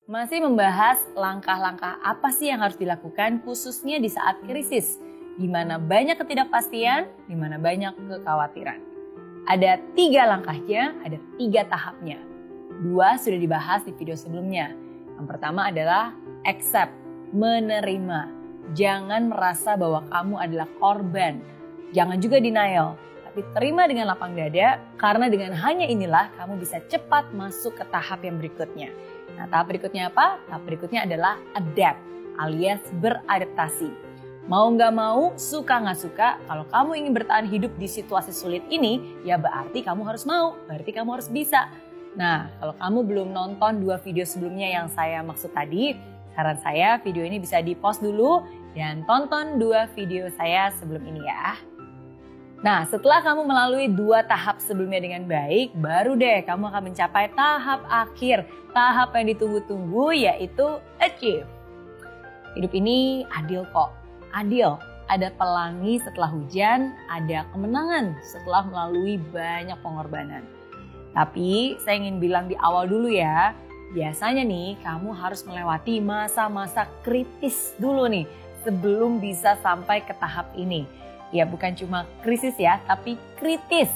Masih membahas langkah-langkah apa sih yang harus dilakukan khususnya di saat krisis, di mana banyak ketidakpastian, di mana banyak kekhawatiran. Ada 3 langkahnya, ada 3 tahapnya. 2 sudah dibahas di video sebelumnya. Yang pertama adalah accept, menerima. Jangan merasa bahwa kamu adalah korban. Jangan juga denial, tapi terima dengan lapang dada karena dengan hanya inilah kamu bisa cepat masuk ke tahap yang berikutnya. Nah, tahap berikutnya apa? Tahap berikutnya adalah adapt alias beradaptasi. Mau nggak mau, suka nggak suka, kalau kamu ingin bertahan hidup di situasi sulit ini, ya berarti kamu harus mau, berarti kamu harus bisa. Nah, kalau kamu belum nonton 2 video sebelumnya yang saya maksud tadi, saran saya video ini bisa di-pause dulu dan tonton 2 video saya sebelum ini ya. Nah, setelah kamu melalui 2 tahap sebelumnya dengan baik, baru deh kamu akan mencapai tahap akhir, tahap yang ditunggu-tunggu yaitu achieve. Hidup ini adil kok, adil. Ada pelangi setelah hujan, ada kemenangan setelah melalui banyak pengorbanan. Tapi saya ingin bilang di awal dulu ya, biasanya nih kamu harus melewati masa-masa kritis dulu nih sebelum bisa sampai ke tahap ini. Ya bukan cuma krisis ya, tapi kritis.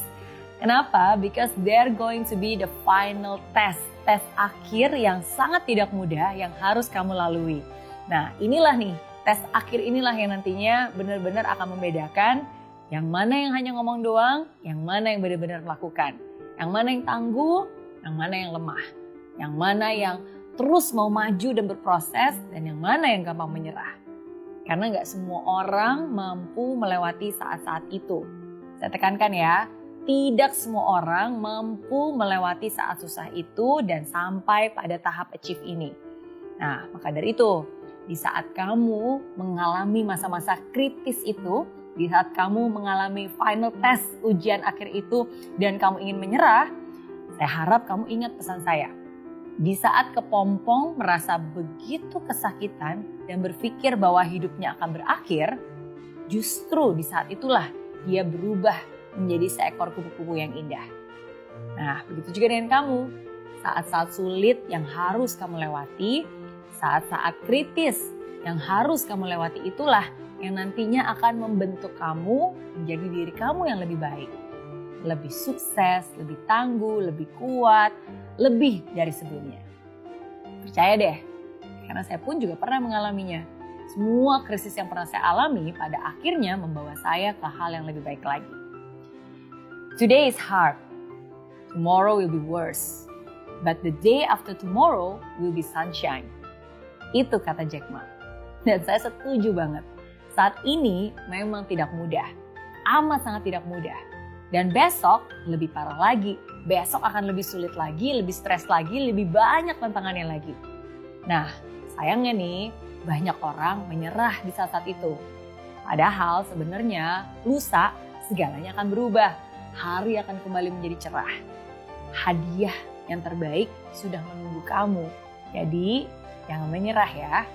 Kenapa? Because they're going to be the final test. Tes akhir yang sangat tidak mudah yang harus kamu lalui. Nah inilah nih, tes akhir inilah yang nantinya benar-benar akan membedakan yang mana yang hanya ngomong doang, yang mana yang benar-benar melakukan. Yang mana yang tangguh, yang mana yang lemah. Yang mana yang terus mau maju dan berproses, dan yang mana yang gampang menyerah. Karena nggak semua orang mampu melewati saat-saat itu. Saya tekankan ya, tidak semua orang mampu melewati saat susah itu dan sampai pada tahap achieve ini. Nah, maka dari itu, di saat kamu mengalami masa-masa kritis itu, di saat kamu mengalami final test ujian akhir itu dan kamu ingin menyerah, saya harap kamu ingat pesan saya. Di saat kepompong merasa begitu kesakitan dan berpikir bahwa hidupnya akan berakhir, justru di saat itulah dia berubah menjadi seekor kupu-kupu yang indah. Nah, begitu juga dengan kamu. Saat-saat sulit yang harus kamu lewati, saat-saat kritis yang harus kamu lewati itulah yang nantinya akan membentuk kamu menjadi diri kamu yang lebih baik. Lebih sukses, lebih tangguh, lebih kuat, lebih dari sebelumnya. Percaya deh, karena saya pun juga pernah mengalaminya. Semua krisis yang pernah saya alami pada akhirnya membawa saya ke hal yang lebih baik lagi. Today is hard, tomorrow will be worse, but the day after tomorrow will be sunshine. Itu kata Jack Ma. Dan saya setuju banget. Saat ini memang tidak mudah, amat sangat tidak mudah. Dan besok lebih parah lagi, besok akan lebih sulit lagi, lebih stres lagi, lebih banyak tantangannya lagi. Nah, sayangnya nih, banyak orang menyerah di saat-saat itu. Padahal sebenarnya lusa segalanya akan berubah, hari akan kembali menjadi cerah. Hadiah yang terbaik sudah menunggu kamu, jadi jangan menyerah ya.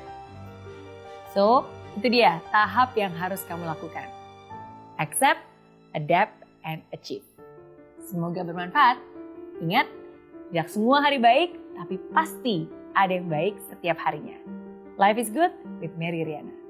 So, itu dia tahap yang harus kamu lakukan. Accept, adapt, and achieve. Semoga bermanfaat. Ingat, tidak semua hari baik, tapi pasti ada yang baik setiap harinya. Life is good with Mary Riana.